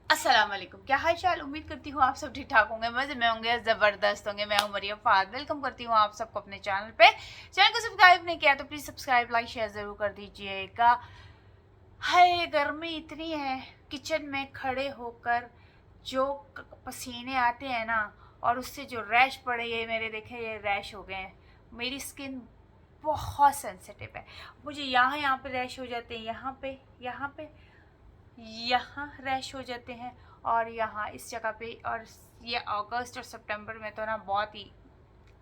अस्सलाम वालेकुम। क्या हाल चाल, उम्मीद करती हूँ आप सब ठीक ठाक होंगे, मजे में होंगे, ज़बरदस्त होंगे। मैं हूँ मरियम फाद, वेलकम करती हूँ आप सबको अपने चैनल पे। चैनल को सब्सक्राइब नहीं किया तो प्लीज़ सब्सक्राइब, लाइक, शेयर ज़रूर कर दीजिएगा। हाय, गर्मी इतनी है, किचन में खड़े होकर जो पसीने आते हैं ना, और उससे जो रैश पड़े, ये मेरे देखे ये रैश हो गए हैं। मेरी स्किन बहुत सेंसिटिव है, मुझे यहाँ पे रैश हो जाते हैं, यहाँ रैश हो जाते हैं, और यहाँ इस जगह पे। और ये अगस्त और सितंबर में तो ना बहुत ही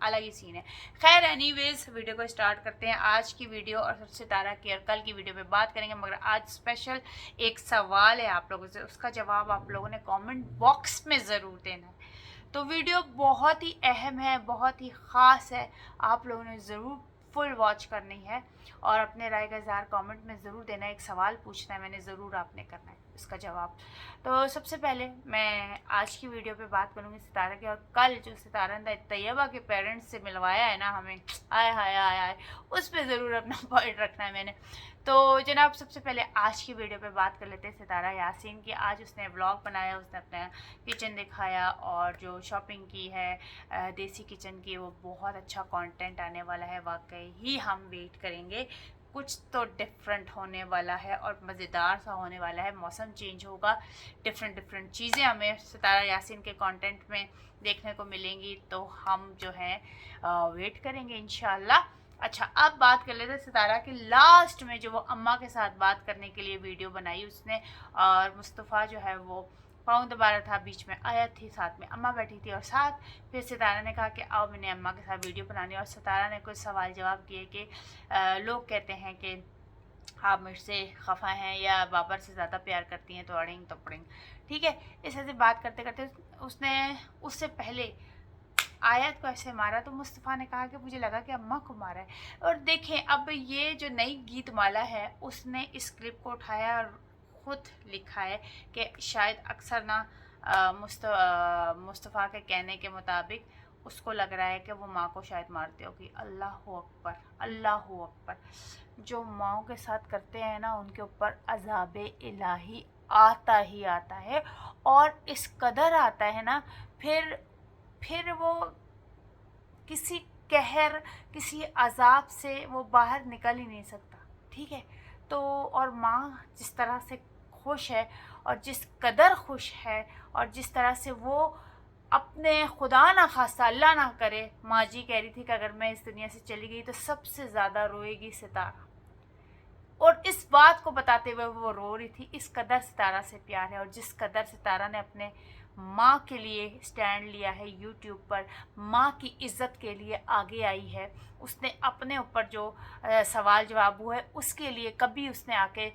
अलग ही सीन है। खैर एनीवेज, वीडियो को स्टार्ट करते हैं। आज की वीडियो और सितारा की और कल की वीडियो में बात करेंगे, मगर आज स्पेशल एक सवाल है आप लोगों से, उसका जवाब आप लोगों ने कमेंट बॉक्स में ज़रूर देना है। तो वीडियो बहुत ही अहम है, बहुत ही ख़ास है, आप लोगों ने ज़रूर फुल वॉच करनी है और अपने राय का इज़हार कमेंट में ज़रूर देना है। एक सवाल पूछना है मैंने, ज़रूर आपने करना है इसका जवाब। तो सबसे पहले मैं आज की वीडियो पे बात करूँगी सितारा की, और कल जो सितारा ने तैयबा के पेरेंट्स से मिलवाया है ना हमें, आय हाय आय हाय, उस पर ज़रूर अपना पॉइंट रखना है मैंने। तो जनाब, सबसे पहले आज की वीडियो पे बात कर लेते हैं सितारा यासीन की। आज उसने व्लॉग बनाया, उसने अपना किचन दिखाया और जो शॉपिंग की है देसी किचन की, वो बहुत अच्छा कंटेंट आने वाला है। वाकई ही हम वेट करेंगे, कुछ तो डिफरेंट होने वाला है और मज़ेदार सा होने वाला है। मौसम चेंज होगा, डिफरेंट डिफरेंट चीज़ें हमें सितारा यासीन के कंटेंट में देखने को मिलेंगी, तो हम जो है वेट करेंगे इंशाल्लाह। अच्छा, अब बात कर लेते हैं सितारा के लास्ट में जो वो अम्मा के साथ बात करने के लिए वीडियो बनाई उसने, और मुस्तफ़ा जो है वो पाँव दबा रहा था, बीच में आया थी, साथ में अम्मा बैठी थी और साथ फिर सितारा ने कहा कि आओ मैंने अम्मा के साथ वीडियो बनानी। और सितारा ने कुछ सवाल जवाब किए कि लोग कहते हैं कि आप मुझसे खफा हैं या बाबर से ज़्यादा प्यार करती हैं, तो अड़िंग तो पड़िंग। ठीक है, इस ऐसे बात करते करते उसने उससे पहले आयत को ऐसे मारा, तो मुस्तफ़ा ने कहा कि मुझे लगा कि अम्मा को मारा है। और देखें, अब ये जो नई गीत माला है उसने इस क्लिप को उठाया और ख़ुद लिखा है कि शायद अक्सर ना मुस्तफ़ा के कहने के मुताबिक उसको लग रहा है कि वो माँ को शायद मारती होगी। अल्लाह अकबर, अल्लाह अकबर। जो माओ के साथ करते हैं ना, उनके ऊपर अज़ाब इलाही आता ही आता है, और इस कदर आता है ना, फिर वो किसी कहर, किसी अजाब से वो बाहर निकल ही नहीं सकता। ठीक है, तो और माँ जिस तरह से खुश है, और जिस कदर खुश है, और जिस तरह से वो अपने खुदा ना खास्ता अल्लाह ना करे, माँ जी कह रही थी कि अगर मैं इस दुनिया से चली गई तो सबसे ज़्यादा रोएगी सितारा, और इस बात को बताते हुए वो रो रही थी। इस कदर सितारा से प्यार है, और जिस कदर सितारा ने अपने माँ के लिए स्टैंड लिया है यूट्यूब पर, माँ की इज़्ज़त के लिए आगे आई है, उसने अपने ऊपर जो सवाल जवाब हुआ है उसके लिए कभी उसने आके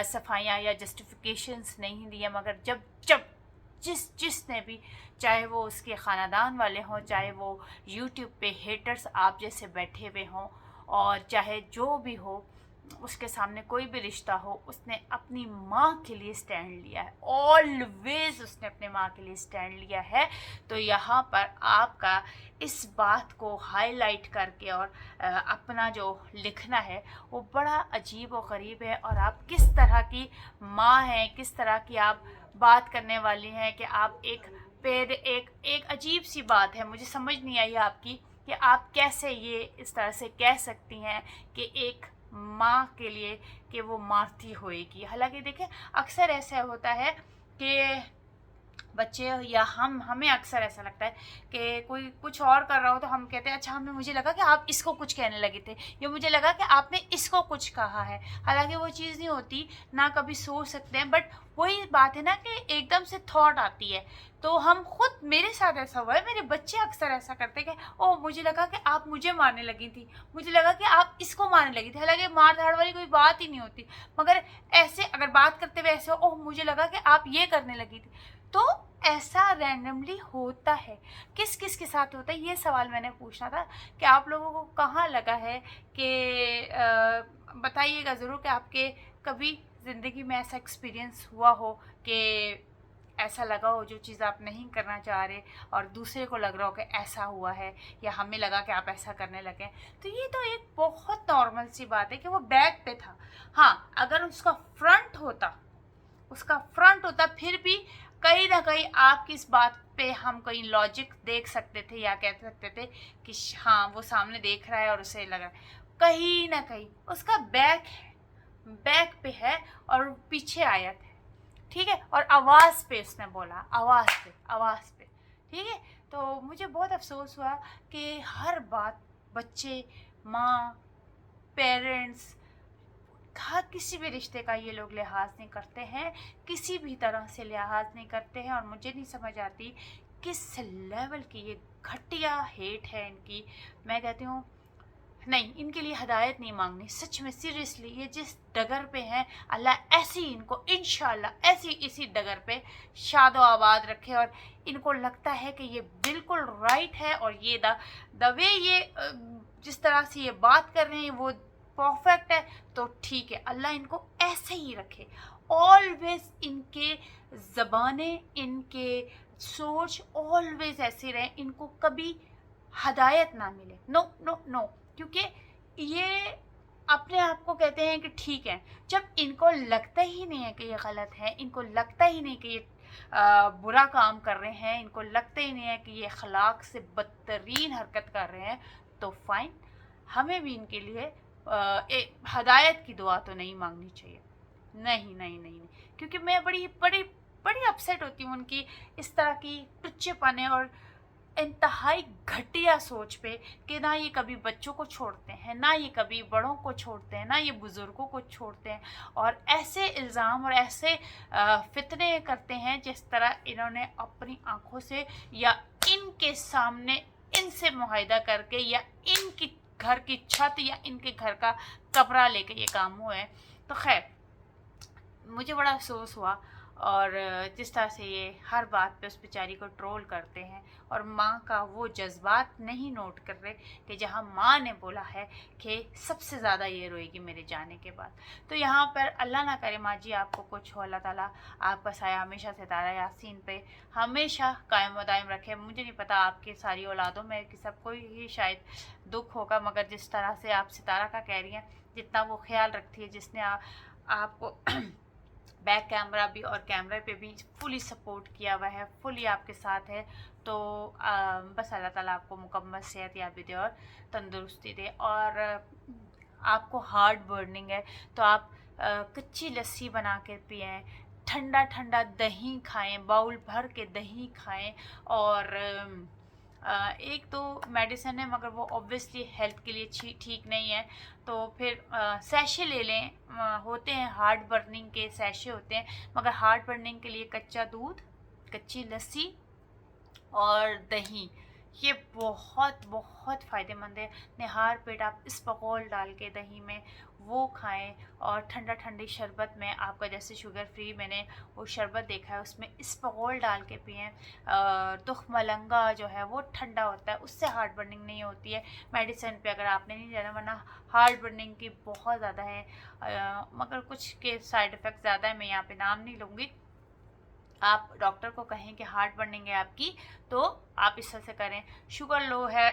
सफाइयाँ या जस्टिफिकेशंस नहीं दिए, मगर जब जब जिसने भी, चाहे वो उसके ख़ानदान वाले हों, चाहे वो यूट्यूब पे हेटर्स आप जैसे बैठे हुए हों, और चाहे जो भी हो, उसके सामने कोई भी रिश्ता हो, उसने अपनी माँ के लिए स्टैंड लिया है। ऑलवेज उसने अपने माँ के लिए स्टैंड लिया है। तो यहाँ पर आपका इस बात को हाईलाइट करके और अपना जो लिखना है वो बड़ा अजीब और ग़रीब है। और आप किस तरह की माँ हैं, किस तरह की आप बात करने वाली हैं कि आप एक अजीब सी बात है, मुझे समझ नहीं आई आपकी कि आप कैसे ये इस तरह से कह सकती हैं कि एक माँ के लिए कि वो मारती होएगी। हालांकि देखें, अक्सर ऐसा होता है कि बच्चे या हमें अक्सर ऐसा लगता है कि कोई कुछ और कर रहा हो तो हम कहते हैं अच्छा, हमें मुझे लगा कि आप इसको कुछ कहने लगे थे, या मुझे लगा कि आपने इसको कुछ कहा है। हालांकि वो चीज़ नहीं होती ना, कभी सोच सकते हैं, बट वही बात है ना कि एकदम से थॉट आती है। तो हम खुद, मेरे साथ ऐसा हुआ है, मेरे बच्चे अक्सर ऐसा करते हैं कि ओ मुझे लगा कि आप मुझे मारने लगी थी, मुझे लगा कि आप इसको मारने लगी थी। हालांकि मार धाड़ वाली कोई बात ही नहीं होती, मगर ऐसे अगर बात करते हुए ऐसे, ओह मुझे लगा कि आप ये करने लगी थी। तो ऐसा रैंडमली होता है, किस किस के साथ होता है, ये सवाल मैंने पूछना था कि आप लोगों को कहाँ लगा है कि बताइएगा ज़रूर कि आपके कभी ज़िंदगी में ऐसा एक्सपीरियंस हुआ हो कि ऐसा लगा हो जो चीज़ आप नहीं करना चाह रहे और दूसरे को लग रहा हो कि ऐसा हुआ है, या हमें लगा कि आप ऐसा करने लगे। तो ये तो एक बहुत नॉर्मल सी बात है कि वो बैक पे था। हाँ, अगर उसका फ्रंट होता, उसका फ्रंट होता, फिर भी कहीं ना कहीं आपकी इस बात पे हम कहीं लॉजिक देख सकते थे या कह सकते थे कि हाँ वो सामने देख रहा है और उसे लग रहा है। कहीं ना कहीं उसका बैक है, बैक पे है और पीछे आयत है, ठीक है, और आवाज़ पे उसने बोला, आवाज़ पे, ठीक है। तो मुझे बहुत अफसोस हुआ कि हर बात बच्चे, माँ, पेरेंट्स, हर किसी भी रिश्ते का ये लोग लिहाज नहीं करते हैं, किसी भी तरह से लिहाज नहीं करते हैं। और मुझे नहीं समझ आती किस लेवल की ये घटिया हेट है इनकी। मैं कहती हूँ नहीं, इनके लिए हदायत नहीं मांगनी, सच में सीरियसली। ये जिस डगर पे हैं, अल्लाह ऐसी इनको इंशाल्लाह ऐसी इसी डगर पे शादो आबाद रखे। और इनको लगता है कि ये बिल्कुल राइट है और ये द वे ये जिस तरह से ये बात कर रहे हैं वो परफेक्ट है, तो ठीक है, अल्लाह इनको ऐसे ही रखे। ऑलवेज इनके ज़बाने, इनके सोच ऑलवेज ऐसे रहे, इनको कभी हदायत ना मिले। नो नो नो, क्योंकि ये अपने आप को कहते हैं कि ठीक है, जब इनको लगता ही नहीं है कि ये गलत है, इनको लगता ही नहीं कि ये बुरा काम कर रहे हैं, इनको लगता ही नहीं है कि ये अखलाक से बदतरीन हरकत कर रहे हैं, तो फाइन, हमें भी इनके लिए हदायत की दुआ तो नहीं मांगनी चाहिए। नहीं नहीं नहीं, नहीं। क्योंकि मैं बड़ी बड़ी बड़ी अपसेट होती हूँ उनकी इस तरह की टुच्चेपने और इंतहाई घटिया सोच पे कि ना ये कभी बच्चों को छोड़ते हैं, ना ये कभी बड़ों को छोड़ते हैं, ना ये बुज़ुर्गों को छोड़ते हैं, और ऐसे इल्ज़ाम और ऐसे फितने करते हैं जिस तरह इन्होंने अपनी आंखों से या इनके सामने इनसे मुआहिदा करके या इनकी घर की छत या इनके घर का कपड़ा लेके ये काम हुए हैं। तो खैर, मुझे बड़ा अफसोस हुआ। और जिस तरह से ये हर बात पे उस बेचारी को ट्रोल करते हैं और माँ का वो जज्बात नहीं नोट कर रहे कि जहाँ माँ ने बोला है कि सबसे ज़्यादा ये रोएगी मेरे जाने के बाद। तो यहाँ पर अल्लाह ना करे माँ जी आपको कुछ हो, अल्लाह ताला आपका साया हमेशा सितारा यासीन पे हमेशा कायम व दायम रखे। मुझे नहीं पता आपकी सारी औलादों में कि सबको ही शायद दुख होगा, मगर जिस तरह से आप सितारा का कह रही हैं, जितना वो ख्याल रखती है, जिसने आपको बैक कैमरा भी और कैमरे पे भी फुली सपोर्ट किया हुआ है, फुली आपके साथ है, तो बस अल्लाह ताला आपको मुकम्मल सेहत याबी दे और तंदुरुस्ती दे। और आपको हार्ट बर्निंग है तो आप कच्ची लस्सी बना के पिएं, ठंडा ठंडा दही खाएं, बाउल भर के दही खाएं। और एक तो मेडिसिन है मगर वो ऑब्वियसली हेल्थ के लिए ठीक नहीं है, तो फिर सैशे ले लें। होते हैं हार्ट बर्निंग के सैशे होते हैं, मगर हार्ट बर्निंग के लिए कच्चा दूध, कच्ची लस्सी और दही, ये बहुत बहुत फ़ायदेमंद है। निहार पेट आप इसबगोल डाल के दही में वो खाएं, और ठंडा ठंडी शरबत में आपका जैसे शुगर फ्री मैंने वो शरबत देखा है उसमें इसबगोल डाल के पिएँ। दुख मलंगा जो है वो ठंडा होता है, उससे हार्ट बर्निंग नहीं होती है। मेडिसिन पे अगर आपने नहीं जाना, वरना हार्ट बर्निंग की बहुत ज़्यादा है, मगर कुछ के साइड इफ़ेक्ट ज़्यादा है, मैं यहाँ पे नाम नहीं लूँगी। आप डॉक्टर को कहें कि हार्ट बर्निंग है आपकी, तो आप इस तरह से करें। शुगर लो है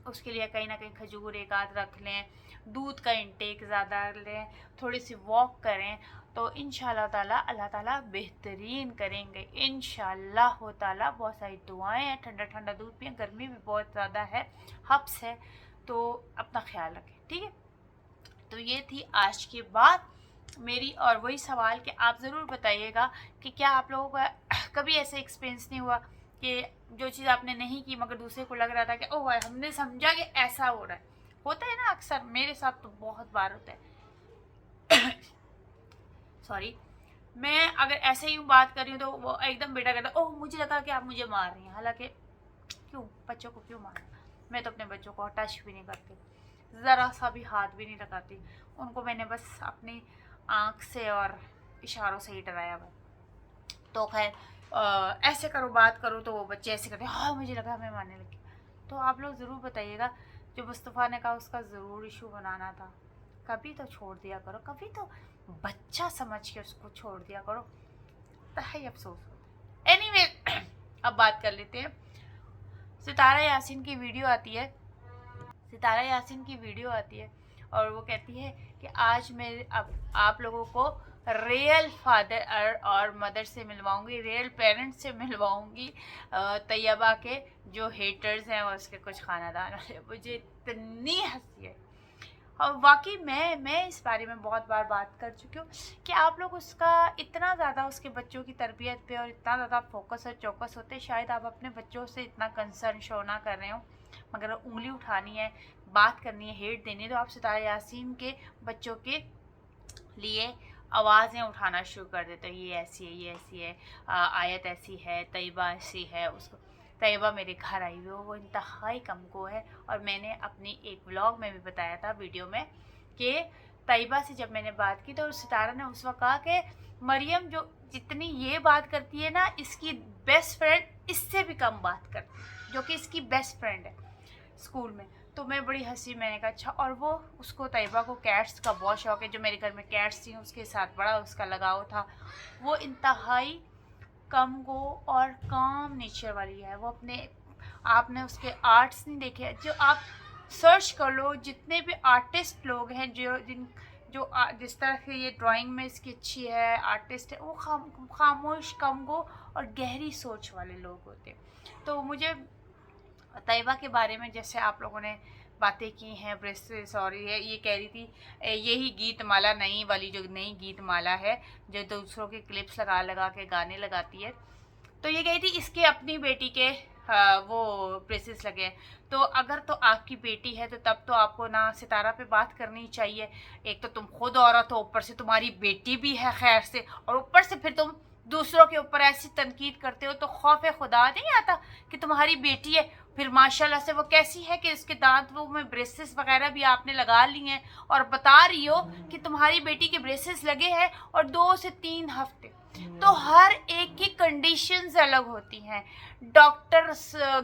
उसके लिए कहीं ना कहीं खजूर एक आध रख लें, दूध का इंटेक ज़्यादा लें, थोड़ी सी वॉक करें, तो इंशाल्लाह ताला अल्लाह ताला बेहतरीन करेंगे इंशाल्लाह ताला। बहुत सारी दुआएं हैं, ठंडा ठंडा दूध पिएं, गर्मी भी बहुत ज़्यादा है, हब्स है, तो अपना ख्याल रखें, ठीक है। तो ये थी आज की बात मेरी। और वही सवाल कि आप ज़रूर बताइएगा कि क्या आप लोगों का कभी ऐसे एक्सपीरियंस नहीं हुआ कि जो चीज़ आपने नहीं की मगर दूसरे को लग रहा था कि ओह भाई हमने समझा कि ऐसा हो रहा है। होता है ना अक्सर, मेरे साथ तो बहुत बार होता है सॉरी, मैं अगर ऐसे ही बात कर रही हूँ तो वो एकदम बेटा कहता ओह मुझे लगा कि आप मुझे मार रही हैं, हालांकि क्यों, बच्चों को क्यों मारना। मैं तो अपने बच्चों को टच भी नहीं करती, ज़रा सा भी हाथ भी नहीं लगाती, उनको मैंने बस अपनी आँख से और इशारों से ही डराया हुआ। तो खैर ऐसे करो, बात करो तो वो बच्चे ऐसे करते हाँ मुझे लगा हमें मारने लगे। तो आप लोग ज़रूर बताइएगा, जो मुस्तफ़ा ने कहा उसका ज़रूर इशू बनाना था, कभी तो छोड़ दिया करो, कभी तो बच्चा समझ के उसको छोड़ दिया करो, तहे अफसोस होता है। एनीवे अब बात कर लेते हैं। सितारा यासीन की वीडियो आती है, सितारा यासीन की वीडियो आती है और वो कहती है कि आज मेरे अब आप लोगों को रियल फादर और मदर से मिलवाऊंगी, रियल पेरेंट्स से मिलवाऊंगी तैयबा के जो हेटर्स हैं और उसके कुछ खानदान वाले। मुझे इतनी हंसी है और वाकई मैं इस बारे में बहुत बार बात कर चुकी हूँ कि आप लोग उसका इतना ज़्यादा उसके बच्चों की तरबियत पे और इतना ज़्यादा फोकस और चौकस होते, शायद आप अपने बच्चों से इतना कंसर्न शो ना कर रहे हो, मगर उंगली उठानी है, बात करनी है, हेट देनी है तो आप सितारा यासीन के बच्चों के लिए आवाज़ें उठाना शुरू कर देते हो, ये ऐसी है, ये ऐसी है, आयत ऐसी है, तैयबा ऐसी है। उसको तैयबा मेरे घर आई हुई वो इंतहाई कमको है। और मैंने अपनी एक व्लॉग में भी बताया था, वीडियो में, कि तैयबा से जब मैंने बात की तो सितारा ने उस वक्त कहा कि मरियम जो जितनी ये बात करती है ना, इसकी बेस्ट फ्रेंड इससे भी कम बात करती है, जो कि इसकी बेस्ट फ्रेंड है स्कूल में। तो मैं बड़ी हंसी, मैंने कहा अच्छा। और वो उसको तैयबा को कैट्स का बहुत शौक है, जो मेरे घर में कैट्स थी उसके साथ बड़ा उसका लगाव था। वो इंतहाई कम गो और काम नेचर वाली है। वो अपने आपने उसके आर्ट्स नहीं देखे, जो आप सर्च कर लो, जितने भी आर्टिस्ट लोग हैं जिस तरह से ये ड्राइंग में इसकी अच्छी है, आर्टिस्ट है, वो खामोश, कम गो और गहरी सोच वाले लोग होते हैं। तो मुझे तैयबा के बारे में जैसे आप लोगों ने बातें की हैं, ब्रेसेस, और ये कह रही थी यही गीत माला नई वाली जो नई गीत माला है जो दूसरों के क्लिप्स लगा लगा के गाने लगाती है, तो ये कही थी इसके अपनी बेटी के वो ब्रेसेस लगे हैं। तो अगर तो आपकी बेटी है तो तब तो आपको ना सितारा पे बात करनी चाहिए। एक तो तुम खुद औरत हो, ऊपर से तुम्हारी बेटी भी है खैर से, और ऊपर से फिर तुम दूसरों के ऊपर ऐसी तनकीद करते हो, तो खौफ खुदा नहीं आता कि तुम्हारी बेटी है फिर माशाल्लाह से वो कैसी है कि उसके दांत वो में ब्रेसेस वगैरह भी आपने लगा लिए हैं और बता रही हो कि तुम्हारी बेटी के ब्रेसेस लगे हैं और 2 से 3 हफ्ते। तो हर एक की कंडीशंस अलग होती हैं। डॉक्टर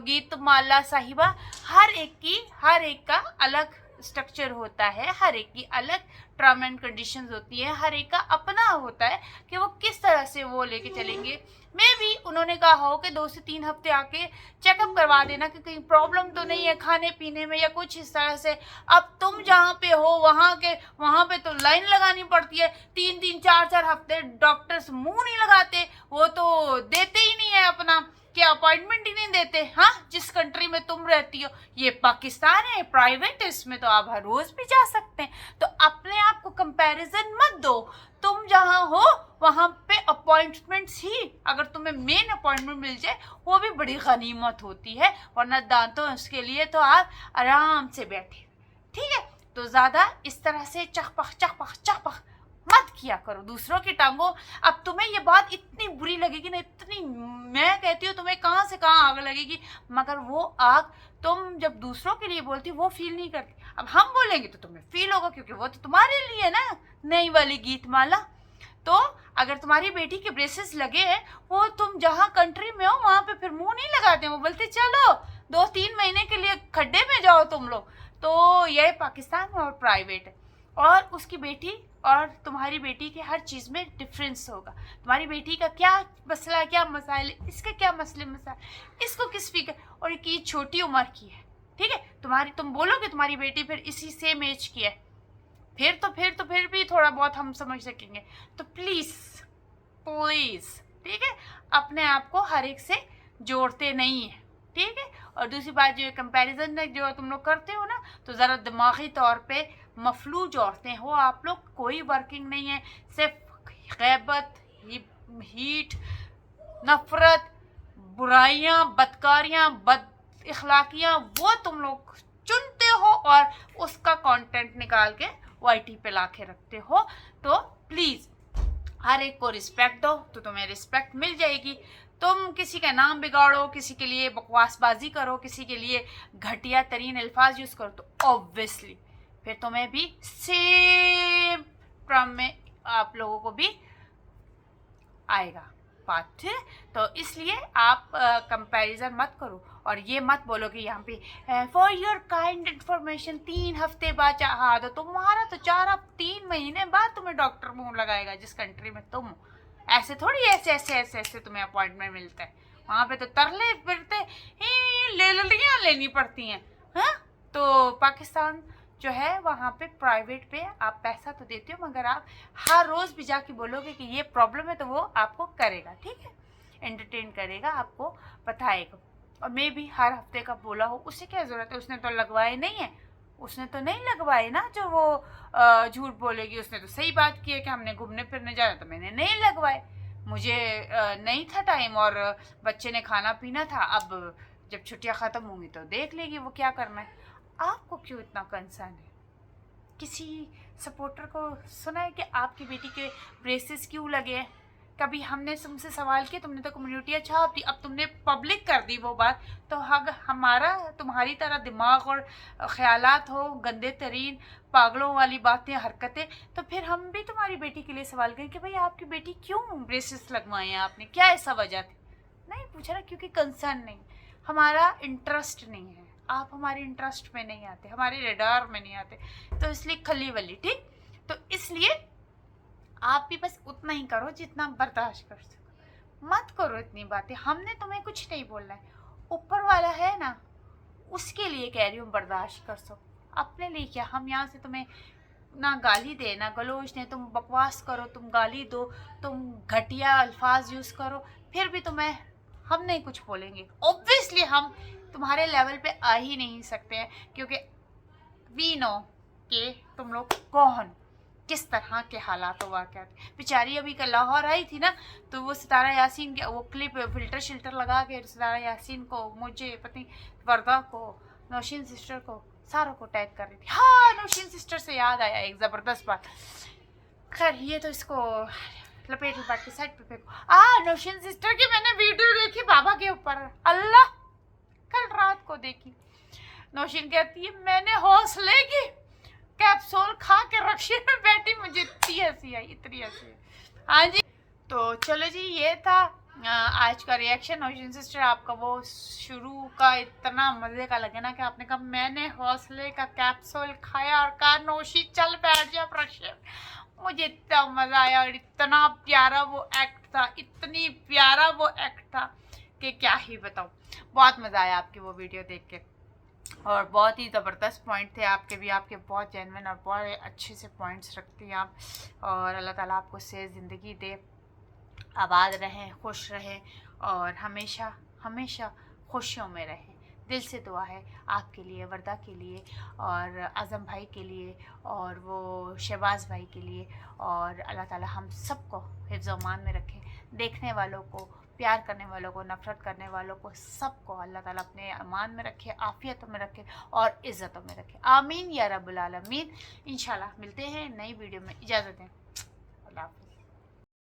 गीतमाला साहिबा, हर एक का अलग स्ट्रक्चर होता है, हर एक की अलग टर्म एंड कंडीशंस होती है, हर एक का अपना होता है कि वो किस तरह से वो लेके चलेंगे। मैं भी उन्होंने कहा हो कि 2 से 3 हफ्ते आके चेकअप करवा देना कि कहीं प्रॉब्लम तो नहीं है खाने पीने में या कुछ इस तरह से। अब तुम जहाँ पे हो वहाँ पे तो लाइन लगानी पड़ती है, 3-3 4-4 हफ्ते डॉक्टर्स मुंह नहीं लगाते, वो तो देते ही नहीं है अपना कि अपॉइंटमेंट ही नहीं देते। हाँ, जिस कंट्री में तुम रहती हो, ये पाकिस्तान है, प्राइवेट है, इसमें तो आप हर रोज भी जा सकते हैं। तो अपने आप को कंपैरिजन मत दो, तुम जहाँ हो वहाँ पे अपॉइंटमेंट्स ही, अगर तुम्हें मेन अपॉइंटमेंट मिल जाए वो भी बड़ी गनीमत होती है, वरना दांतों उसके लिए तो आप आराम से बैठे, ठीक है। तो ज़्यादा इस तरह से चखपख चखपख चखपख मत किया करो दूसरों की टांगों। अब तुम्हें ये बात इतनी बुरी लगेगी ना, इतनी, मैं कहती हूँ तुम्हें कहाँ से कहाँ आग लगेगी, मगर वो आग तुम जब दूसरों के लिए बोलती वो फील नहीं करती। अब हम बोलेंगे तो तुम्हें फील होगा, क्योंकि वो तो तुम्हारे लिए ना नई वाली गीत माला। तो अगर तुम्हारी बेटी के ब्रेसेस लगे हैं, वो तुम जहाँ कंट्री में हो वहां पे फिर मुंह नहीं लगाते, वो बोलते चलो 2-3 महीने के लिए खड्डे में जाओ तुम लोग। तो यह पाकिस्तान में और प्राइवेट है, और उसकी बेटी और तुम्हारी बेटी के हर चीज़ में डिफरेंस होगा। तुम्हारी बेटी का क्या मसला, क्या मसाइल, इसके क्या मसले मसाइल, इसको किस फिक्र, और ये छोटी उम्र की है, ठीक है। तुम बोलोगे तुम्हारी बेटी फिर इसी सेम एज की है, फिर भी थोड़ा बहुत हम समझ सकेंगे। तो प्लीज़ प्लीज़, ठीक है, अपने आप को हर एक से जोड़ते नहीं है, ठीक है। और दूसरी बात, जो कंपैरिजन जो तुम लोग करते हो ना, तो ज़रा दिमागी तौर पे मफलूज औरतें हो आप लोग, कोई वर्किंग नहीं है, सिर्फ गैबत, हीट, नफरत, बुराइयां, बदकारियां, बद इखलाकियां, वो तुम लोग चुनते हो और उसका कंटेंट निकाल के वाईटी पे ला के रखते हो। तो प्लीज़ हर एक को रिस्पेक्ट दो, तो तुम्हें रिस्पेक्ट मिल जाएगी। तुम किसी का नाम बिगाड़ो, किसी के लिए बकवासबाजी करो, किसी के लिए घटिया तरीन अल्फाज यूज़ करो, तो ऑब्वियसली फिर तुम्हें भी सेम क्रम में आप लोगों को भी आएगा बात, ठीक है। तो इसलिए आप कंपैरिजन मत करो, और ये मत बोलो कि यहाँ पे फॉर योर काइंड इन्फॉर्मेशन 3 हफ्ते बाद हाँ, तो तुम्हारा तो 3 महीने बाद तुम्हें डॉक्टर मुंह लगाएगा जिस कंट्री में तुम हो। ऐसे थोड़ी ऐसे तुम्हें अपॉइंटमेंट मिलता है, वहाँ पे तो तरले फिरते लेनी पड़ती हैं। हाँ, तो पाकिस्तान जो है वहाँ पे प्राइवेट पे आप पैसा तो देते हो, मगर आप हर रोज़ भी जाके बोलोगे कि ये प्रॉब्लम है तो वो आपको करेगा, ठीक है, एंटरटेन करेगा, आपको बताएगा। और मैं भी हर हफ्ते का बोला हो, उससे क्या ज़रूरत है, उसने तो लगवाए नहीं है, उसने तो नहीं लगवाए ना जो वो झूठ बोलेगी। उसने तो सही बात की है कि हमने घूमने फिरने जाना, तो मैंने नहीं लगवाए, मुझे नहीं था टाइम और बच्चे ने खाना पीना था। अब जब छुट्टियां ख़त्म होंगी तो देख लेगी वो क्या करना है। आपको क्यों इतना कंसर्न है? किसी सपोर्टर को सुना है कि आपकी बेटी के ब्रेसेस क्यों लगे हैं? कभी हमने तुमसे सवाल किया? तुमने तो कम्युनिटी छाप दी, अब तुमने पब्लिक कर दी वो बात। तो अगर हमारा तुम्हारी तरह दिमाग और ख्यालात हो, गंदे तरीन पागलों वाली बातें, हरकतें, तो फिर हम भी तुम्हारी बेटी के लिए सवाल करें कि भाई आपकी बेटी क्यों ब्रेसेस लगवाए हैं आपने, क्या ऐसा वजह थी? नहीं पूछा ना, क्योंकि कंसर्न नहीं, हमारा इंटरेस्ट नहीं है, आप हमारे इंटरेस्ट में नहीं आते, हमारे रेडार में नहीं आते, तो इसलिए खली वली, ठीक। तो इसलिए आप भी बस उतना ही करो जितना बर्दाश्त कर सको, मत करो इतनी बातें। हमने तुम्हें कुछ नहीं बोलना है, ऊपर वाला है ना, उसके लिए कह रही हूँ बर्दाश्त कर सको, अपने लिए क्या। हम यहाँ से तुम्हें ना गाली दे ना गलोच ने, तुम बकवास करो, तुम गाली दो, तुम घटिया अल्फाज यूज़ करो, फिर भी तुम्हें हम नहीं कुछ बोलेंगे। ऑब्वियसली हम तुम्हारे लेवल पे आ ही नहीं सकते हैं, क्योंकि वी नो कि तुम लोग कौन, किस तरह के हालात हुआ करते। बेचारी अभी कल लाहौर आई थी ना, तो वो सितारा यासीन के वो क्लिप फिल्टर शिल्टर लगा के सितारा यासीन को, मुझे पत्नी वर्दा को, नौशीन सिस्टर को, सारों को टैग कर रही थी। हाँ, नौशीन सिस्टर से याद आया एक ज़बरदस्त बात। खैर ये तो इसको लपेट लपेट के साइड पे फेंको। नौशीन सिस्टर की मैंने वीडियो देखी बाबा के ऊपर, अल्लाह, कल रात को देखी। नौशीन कहती है मैंने हौसले की कैप्सूल खा के रक्शे में बैठी, मुझे इतनी हंसी आई, इतनी हंसी। हाँ जी, तो चलो जी, ये था आज का रिएक्शन। नौशीन सिस्टर, आपका वो शुरू का इतना मज़े का लगे ना कि आपने कहा मैंने हौसले का कैप्सूल खाया और कहा नौशी चल बैठ जा रक्शे। मुझे इतना मज़ा आया और इतना प्यारा वो एक्ट था, इतनी प्यारा वो एक्ट था कि क्या ही बताऊँ। बहुत मज़ा आया आपकी वो वीडियो देख के, और बहुत ही ज़बरदस्त पॉइंट थे आपके भी, आपके बहुत जेन्युइन और बहुत अच्छे से पॉइंट्स रखती हैं आप। और अल्लाह ताला आपको सेहत ज़िंदगी दे, आबाद रहें, खुश रहें और हमेशा हमेशा खुशियों में रहें। दिल से दुआ है आपके लिए, वर्दा के लिए और आज़म भाई के लिए और वो शहबाज भाई के लिए। और अल्लाह ताला हम सबको हिफ्ज़ अमान में रखें, देखने वालों को, प्यार करने वालों को, नफ़रत करने वालों को, सबको अल्लाह ताला अपने अमान में रखे, आफ़ियतों में रखे और इज़्ज़तों में रखे। आमीन या रब्बुल आलमीन। इंशाल्लाह मिलते हैं नई वीडियो में, इजाज़त दें।